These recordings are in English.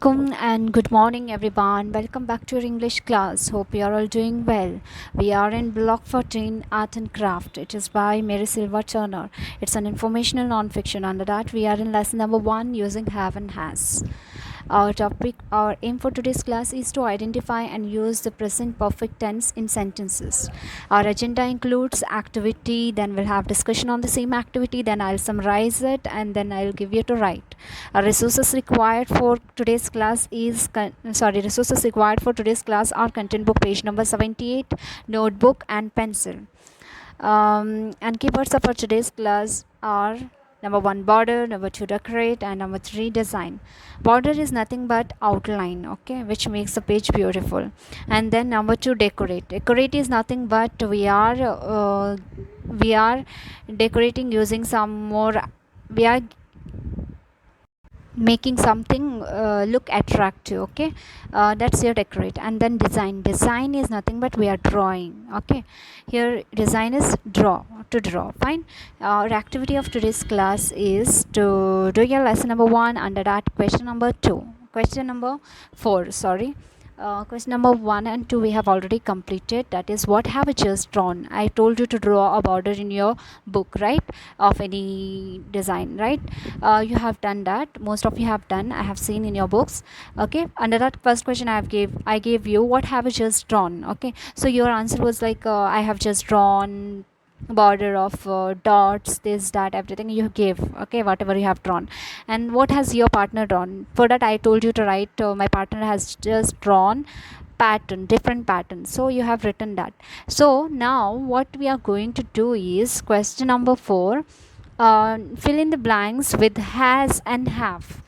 Assalamualaikum and good morning everyone. Welcome back to your English class. Hope you are all doing well. We are in block 14 Art and Craft. It is by Mary Silva Turner. It's an informational non-fiction. Under that we are in lesson number 1 using have and has. Our aim for today's class is to identify and use the present perfect tense in sentences. Our agenda includes activity, then we'll have discussion on the same activity, then I'll summarize it, and then I'll give you to write. Resources required for today's class are content book page number 78, notebook and pencil. And keywords for today's class are number 1 border, number 2 decorate, and number 3 design. Border is nothing but outline, okay, which makes the page beautiful. And then number 2 decorate. Decorate is nothing but we are decorating using we are making something look attractive, okay. That's your decorate. And then design is nothing but we are drawing, okay. Here design is draw, to draw. Fine. Our activity of today's class is to do your lesson number 1. Under that, question number 4, question number 1 and 2 we have already completed. That is, what have you just drawn? I told you to draw a border in your book, right, of any design, right? You have done that. Most of you have done. I have seen in your books, okay. Under that first question I gave you, what have you just drawn? Okay, so your answer was like I have just drawn border of dots, this, that, everything you gave, okay, whatever you have drawn. And what has your partner drawn? For that I told you to write my partner has just drawn different pattern, so you have written that. So now what we are going to do is question number 4, fill in the blanks with has and have.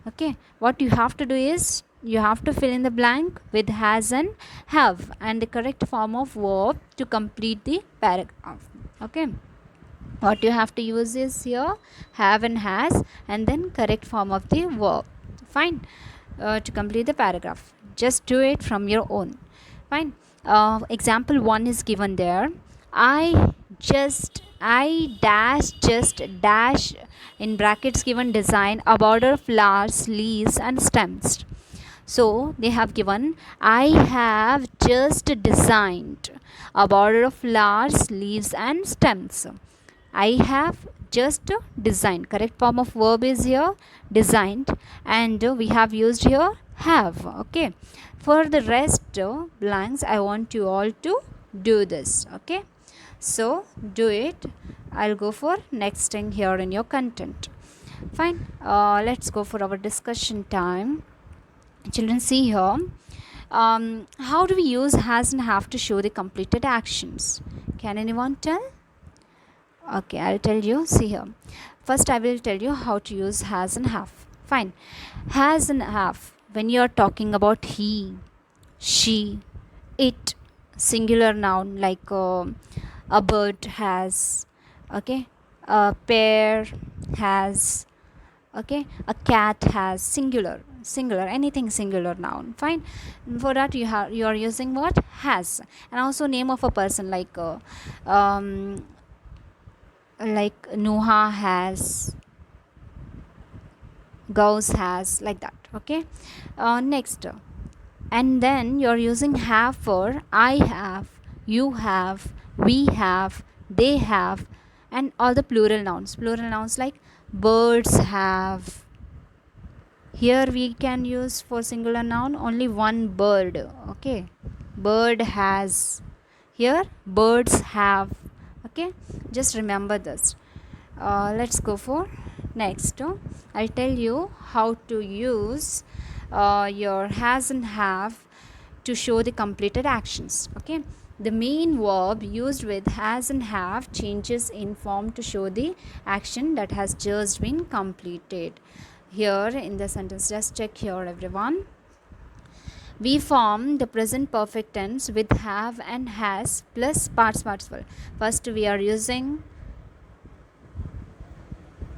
Okay, what you have to do is you have to fill in the blank with has and have and the correct form of verb to complete the paragraph. Okay, what you have to use is here have and has and then correct form of the verb. Fine. To complete the paragraph, just do it from your own. Fine. Example 1 is given there. I just in brackets given design a border of flowers, leaves and stems. So they have given I have just designed a border of flowers, leaves and stems. I have just designed. Correct form of verb is here designed, and we have used here have. Okay, for the rest blanks I want you all to do this. Okay, so do it. I'll go for next thing here in your content. Fine. Let's go for our discussion time. Children, see here, how do we use has and have to show the completed actions? Can anyone tell? Okay, I'll tell you. See here, first I will tell you how to use has and have. Fine. Has and have, when you are talking about he, she, it, singular noun like a bird has, okay, a pear has, okay, a cat has, singular, anything singular noun. Fine. For that you are using what? Has. And also name of a person like Nuha has, Gauss has, like that. Okay, next, and then you're using have for I have, you have, we have, they have, and all the plural nouns like birds have. Here we can use for singular noun only one bird. Okay, bird has. Here birds have. Okay, just remember this. Let's go for next. I'll tell you how to use your has and have to show the completed actions. Okay, the main verb used with has and have changes in form to show the action that has just been completed. Here in the sentence, just check here everyone. We form the present perfect tense with have and has plus past participle. First we are using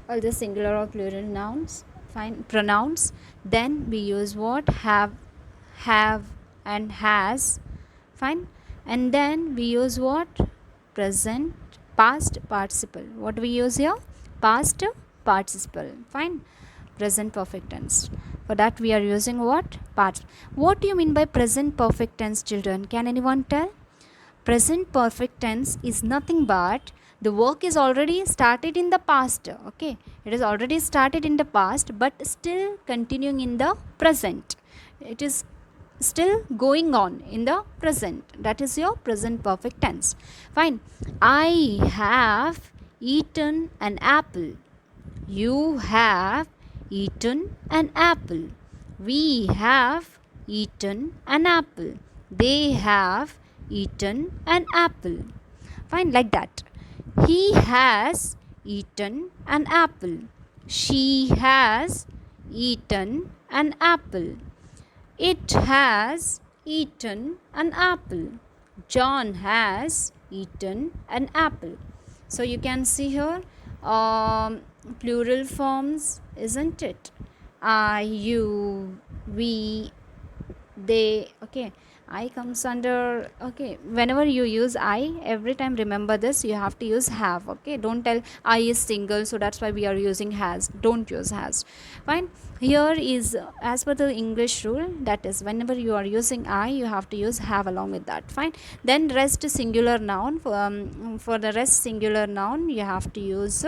all the singular or plural nouns, fine, pronouns. Then we use what? Have and has. Fine. And then we use what? Present past participle. What we use here? Past participle. Fine. present perfect tense. For that we are using what? Past. What do you mean by present perfect tense, children? Can anyone tell? Present perfect tense is nothing but the work is already started in the past. Okay, it is already started in the past but still continuing in the present. It is still going on in the present. That is your present perfect tense. Fine. I have eaten an apple. You have eaten an apple. We have eaten an apple. They have eaten an apple. Fine, like that. He has eaten an apple. She has eaten an apple. It has eaten an apple. John has eaten an apple. So you can see here plural forms, isn't it? I, you, we, they. Okay, I comes under, okay, whenever you use I, every time remember this, you have to use have. Okay, don't tell I is single, so that's why we are using has. Don't use has. Fine. Here is as per the English rule, that is whenever you are using I, you have to use have along with that. Fine. Then rest singular noun, for the rest singular noun you have to use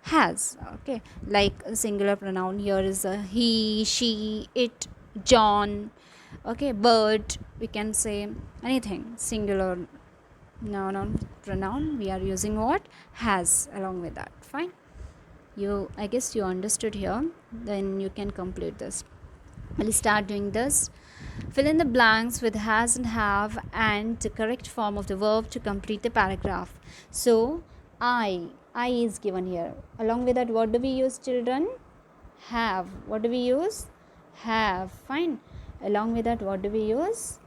has. Okay, like singular pronoun here is he, she, it, John. Okay, bird, we can say anything. Singular noun or pronoun, we are using what? Has along with that. Fine. I guess you understood here. Then you can complete this. We'll start doing this. Fill in the blanks with has and have and the correct form of the verb to complete the paragraph. So I is given here. Along with that, what do we use, children? Have. What do we use? Have. Fine. Along with that, what do we use?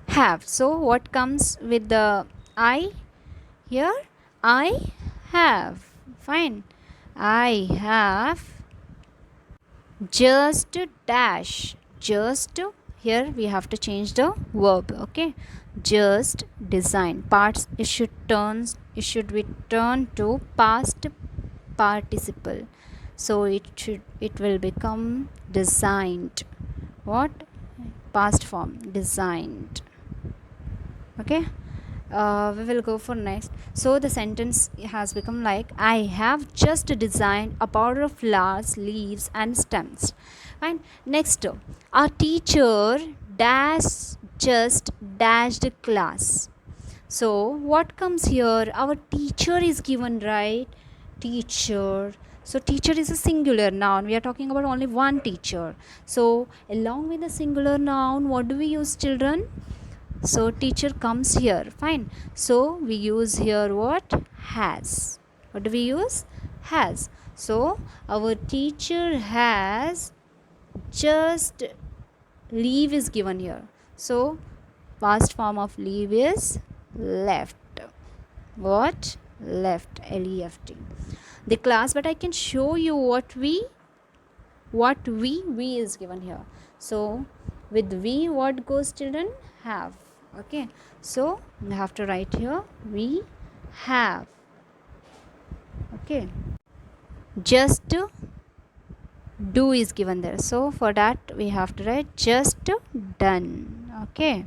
Have. So what comes with the I here? I have. Fine. I have just dash. Just, here we have to change the verb. Okay, just design parts, it should be turned to past participle, so it will become designed. What? Past form, designed. Okay, we will go for next. So the sentence has become like, I have just designed a border of flowers, leaves and stems. And next, our teacher just dashed class. So what comes here? Our teacher is given, right? Teacher. So teacher is a singular noun. We are talking about only one teacher. So along with the singular noun, what do we use, children? So teacher comes here. Fine. So we use here what? Has. What do we use? Has. So our teacher has just, leave is given here. So past form of leave is left. What? Left. L-E-F-T. The class, but I can show you what we is given here. So with we, what goes, children? Have. Okay, so you have to write here we have. Okay, just do is given there, so for that we have to write just done. Okay,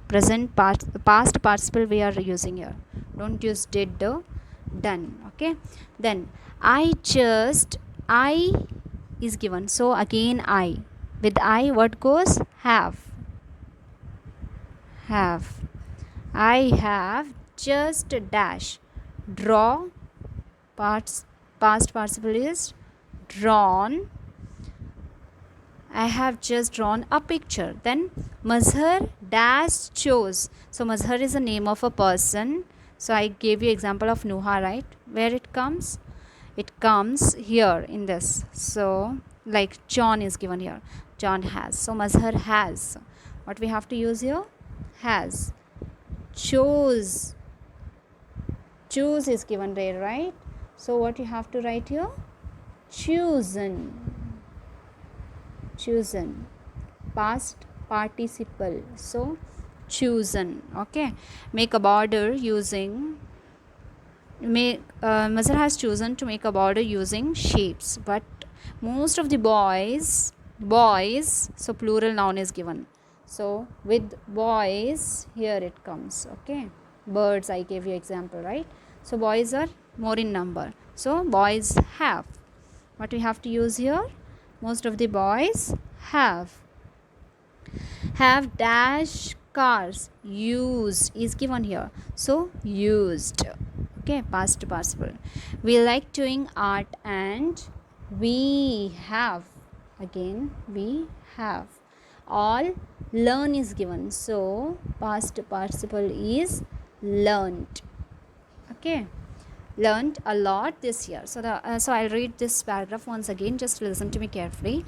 present past participle we are using here. Don't use did, done. Okay, then I is given, so again I, with I what goes? Have. I have just dash, draw, past participle is drawn. I have just drawn a picture. Then Mazhar dash chose. So Mazhar is the name of a person. So I gave you example of Nuha, right? Where it comes? It comes here in this. So like John is given here. John has. So Mazhar has. What we have to use here? Has. Chose is given there, right? So what you have to write here? Chosen. Past participle, so chosen. Okay, make a border using Mazhar has chosen to make a border using shapes, but Most of the boys, so plural noun is given. So with boys, here it comes. Okay, birds, I gave you example, right? So boys are more in number. So boys have. What we have to use here? Most of the boys have. Have dash cars. Used is given here. So used. Okay, past participle. We like doing art and we have. Again, we have. All learn is given. So past participle is learned. Okay, learned a lot this year. So I'll read this paragraph once again. Just listen to me carefully.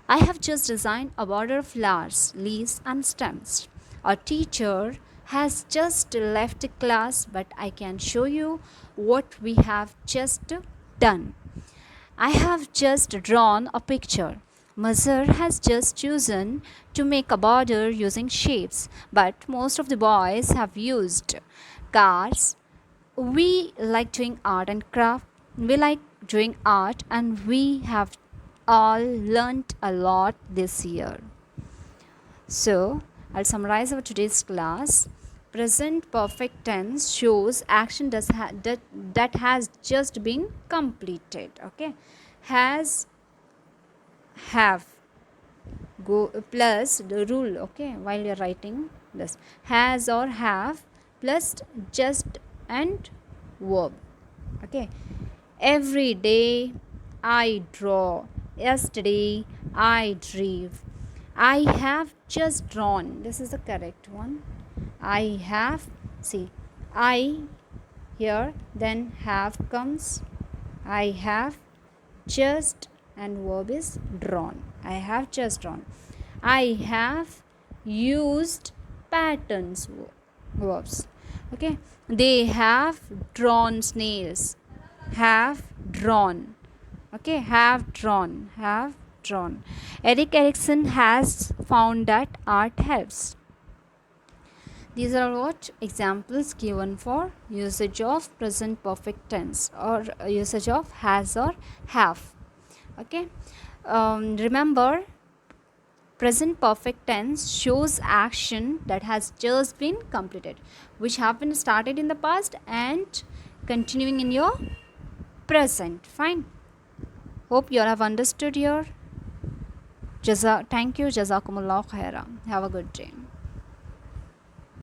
I have just designed a border of flowers, leaves and stems. Our teacher has just left class, but I can show you what we have just done. I have just drawn a picture. Mazhar has just chosen to make a border using shapes, but most of the boys have used cars. We like doing art and craft. We like doing art and we have all learnt a lot this year. So I'll summarize our today's class. Present perfect tense shows action that has just been completed. Okay, has, have, go plus the rule. Okay, while you're writing this, has or have plus just and verb. Okay, every day I draw. Yesterday I drew. I have just drawn. This is the correct one. I have, see, I here, then have comes. I have just and verb is drawn. I have just drawn. I have used patterns, verbs. Okay, they have drawn snails. Have drawn. Okay, have drawn. Eric Erikson has found that art helps. These are what examples given for usage of present perfect tense or usage of has or have. Okay, remember, present perfect tense shows action that has just been completed, which have been started in the past and continuing in your present. Fine. Hope you all have understood here. Thank you. Jazakumullah khaira. Have a good day.